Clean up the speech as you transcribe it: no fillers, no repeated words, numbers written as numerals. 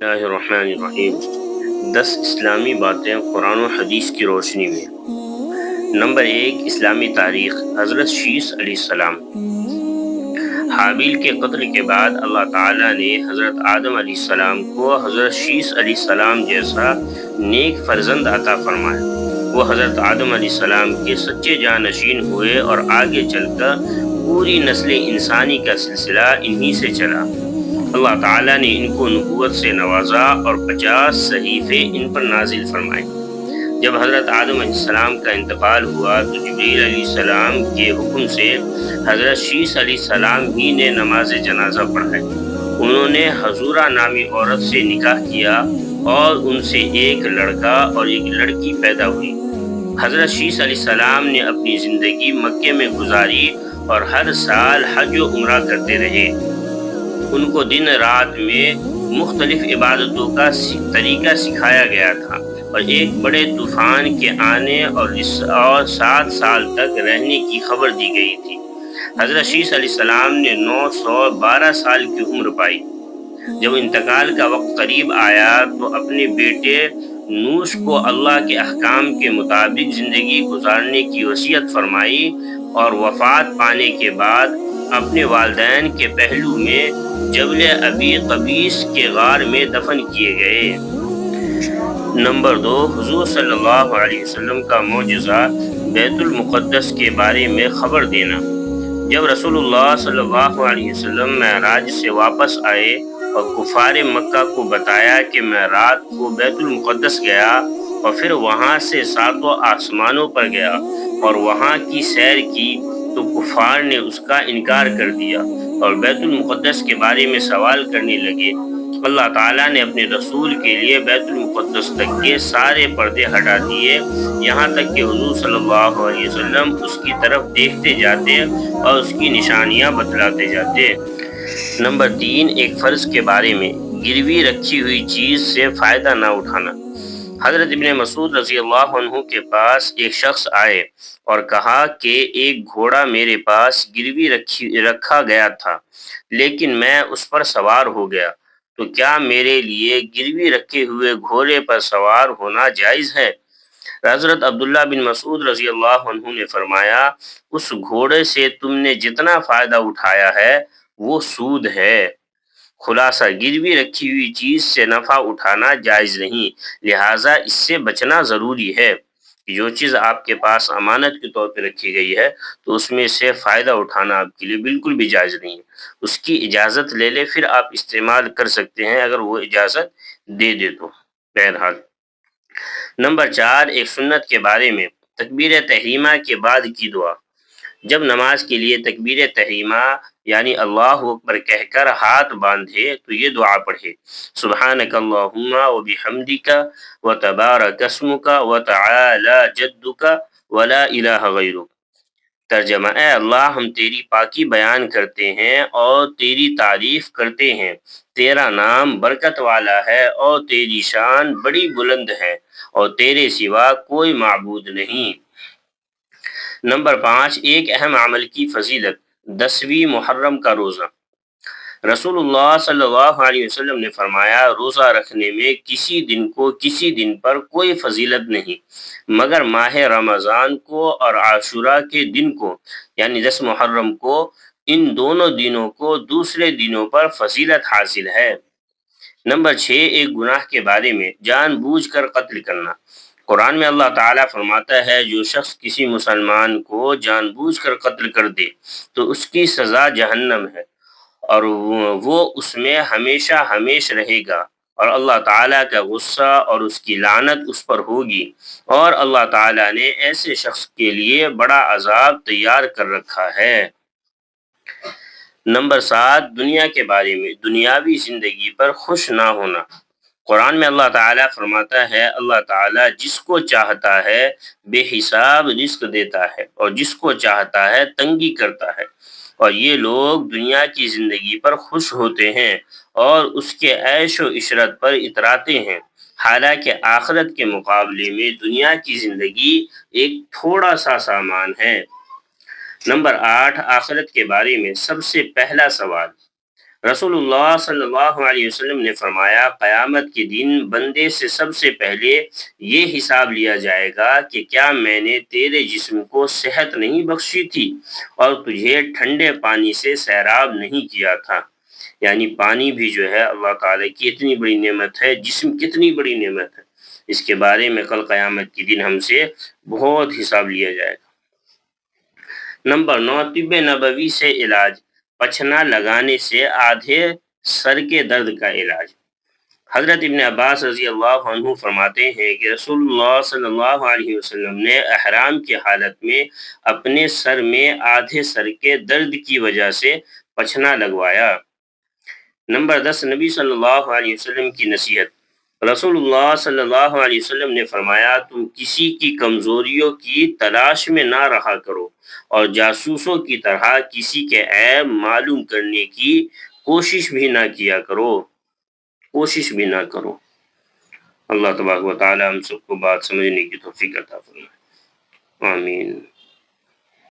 اللہ الرحمن الرحیم 10 اسلامی باتیں قرآن و حدیث کی روشنی میں۔ نمبر 1، اسلامی تاریخ۔ حضرت شیث علیہ السلام۔ حابیل کے قتل کے بعد اللہ تعالیٰ نے حضرت آدم علیہ السلام کو حضرت شیث علیہ السلام جیسا نیک فرزند عطا فرمایا۔ وہ حضرت آدم علیہ السلام کے سچے جانشین ہوئے اور آگے چل کر پوری نسل انسانی کا سلسلہ انہی سے چلا۔ اللہ تعالیٰ نے ان کو نبوت سے نوازا اور 50 صحیفے ان پر نازل فرمائے۔ جب حضرت آدم علیہ السلام کا انتقال ہوا تو جبریل علیہ السلام کے حکم سے حضرت شیث علیہ السلام ہی نے نماز جنازہ پڑھائی۔ انہوں نے حضورہ نامی عورت سے نکاح کیا اور ان سے ایک لڑکا اور ایک لڑکی پیدا ہوئی۔ حضرت شیث علیہ السلام نے اپنی زندگی مکے میں گزاری اور ہر سال حج و عمرہ کرتے رہے۔ ان کو دن رات میں مختلف عبادتوں کا طریقہ سکھایا گیا تھا اور ایک بڑے طوفان کے آنے اور 7 سال تک رہنے کی خبر دی گئی تھی۔ حضرت شیث علیہ السلام نے 912 سال کی عمر پائی۔ جب انتقال کا وقت قریب آیا تو اپنے بیٹے نوح کو اللہ کے احکام کے مطابق زندگی گزارنے کی وصیت فرمائی اور وفات پانے کے بعد اپنے والدین کے پہلو میں جبل ابی قبیس کے غار میں دفن کیے گئے۔ نمبر 2، حضور صلی اللہ علیہ وسلم کا معجزہ بیت المقدس کے بارے میں خبر دینا۔ جب رسول اللہ صلی اللہ علیہ وسلم معراج سے واپس آئے اور کفار مکہ کو بتایا کہ میں رات کو بیت المقدس گیا اور پھر وہاں سے 7 آسمانوں پر گیا اور وہاں کی سیر کی، تو کفار نے اس کا انکار کر دیا اور بیت المقدس کے بارے میں سوال کرنے لگے۔ اللہ تعالیٰ نے اپنے رسول کے لیے بیت المقدس تک کے سارے پردے ہٹا دیے، یہاں تک کہ حضور صلی اللہ علیہ وسلم اس کی طرف دیکھتے جاتے اور اس کی نشانیاں بتلاتے جاتے۔ نمبر 3، ایک فرض کے بارے میں، گروی رکھی ہوئی چیز سے فائدہ نہ اٹھانا۔ حضرت ابن مسعود رضی اللہ عنہ کے پاس ایک شخص آئے اور کہا کہ ایک گھوڑا میرے پاس گروی رکھا گیا تھا، لیکن میں اس پر سوار ہو گیا، تو کیا میرے لیے گروی رکھے ہوئے گھوڑے پر سوار ہونا جائز ہے؟ حضرت عبداللہ بن مسعود رضی اللہ عنہ نے فرمایا، اس گھوڑے سے تم نے جتنا فائدہ اٹھایا ہے وہ سود ہے۔ خلاصہ، گروی رکھی ہوئی چیز سے نفع اٹھانا جائز نہیں، لہٰذا اس سے بچنا ضروری ہے۔ جو چیز آپ کے پاس امانت کے طور پہ رکھی گئی ہے تو اس میں سے فائدہ اٹھانا آپ کے لیے بالکل بھی جائز نہیں ہے۔ اس کی اجازت لے لے، پھر آپ استعمال کر سکتے ہیں اگر وہ اجازت دے دے تو۔ بہرحال، نمبر 4، ایک سنت کے بارے میں، تکبیر تحریمہ کے بعد کی دعا۔ جب نماز کے لیے تکبیر تحریمہ یعنی اللہ اکبر کہہ کر ہاتھ باندھے تو یہ دعا پڑھے، سبحانک اللہم و بحمدک و تبارک اسمک و تعالی جدک ولا الہ غیرک۔ ترجمہ: اے اللہ، ہم تیری پاکی بیان کرتے ہیں اور تیری تعریف کرتے ہیں، تیرا نام برکت والا ہے اور تیری شان بڑی بلند ہے اور تیرے سوا کوئی معبود نہیں۔ نمبر 5، ایک اہم عمل کی فضیلت، 10ویں محرم کا روزہ۔ رسول اللہ صلی اللہ علیہ وسلم نے فرمایا، روزہ رکھنے میں کسی دن کو کسی دن پر کوئی فضیلت نہیں مگر ماہ رمضان کو اور عاشوراء کے دن کو یعنی 10 محرم کو، ان دونوں دنوں کو دوسرے دنوں پر فضیلت حاصل ہے۔ نمبر 6، ایک گناہ کے بارے میں، جان بوجھ کر قتل کرنا۔ قرآن میں اللہ تعالیٰ فرماتا ہے، جو شخص کسی مسلمان کو جان بوجھ کر قتل کر دے تو اس کی سزا جہنم ہے اور وہ اس میں ہمیشہ ہمیشہ رہے گا، اور اللہ تعالیٰ کا غصہ اور اس کی لعنت اس پر ہوگی، اور اللہ تعالیٰ نے ایسے شخص کے لیے بڑا عذاب تیار کر رکھا ہے۔ نمبر 7، دنیا کے بارے میں، دنیاوی زندگی پر خوش نہ ہونا۔ قرآن میں اللہ تعالیٰ فرماتا ہے، اللہ تعالیٰ جس کو چاہتا ہے بے حساب رزق دیتا ہے اور جس کو چاہتا ہے تنگی کرتا ہے، اور یہ لوگ دنیا کی زندگی پر خوش ہوتے ہیں اور اس کے عیش و عشرت پر اتراتے ہیں، حالانکہ آخرت کے مقابلے میں دنیا کی زندگی ایک تھوڑا سا سامان ہے۔ نمبر 8، آخرت کے بارے میں سب سے پہلا سوال۔ رسول اللہ صلی اللہ علیہ وسلم نے فرمایا قیامت کے دن بندے سے سب سے پہلے یہ حساب لیا جائے گا کہ کیا میں نے تیرے جسم کو صحت نہیں بخشی تھی اور تجھے ٹھنڈے پانی سے سیراب نہیں کیا تھا۔ یعنی پانی بھی جو ہے اللہ تعالیٰ کی اتنی بڑی نعمت ہے، جسم کتنی بڑی نعمت ہے، اس کے بارے میں کل قیامت کے دن ہم سے بہت حساب لیا جائے گا۔ نمبر 9، طب نبوی سے علاج، پچھنا لگانے سے آدھے سر کے درد کا علاج۔ حضرت ابن عباس رضی اللہ عنہ فرماتے ہیں کہ رسول اللہ صلی اللہ علیہ وسلم نے احرام کی حالت میں اپنے سر میں آدھے سر کے درد کی وجہ سے پچھنا لگوایا۔ نمبر 10، نبی صلی اللہ علیہ وسلم کی نصیحت۔ رسول اللہ صلی اللہ علیہ وسلم نے فرمایا تم کسی کی کمزوریوں کی تلاش میں نہ رہا کرو اور جاسوسوں کی طرح کسی کے عیب معلوم کرنے کی کوشش بھی نہ کیا کرو، اللہ تبارک و تعالی ہم سب کو بات سمجھنے کی توفیق عطا فرمائے، آمین۔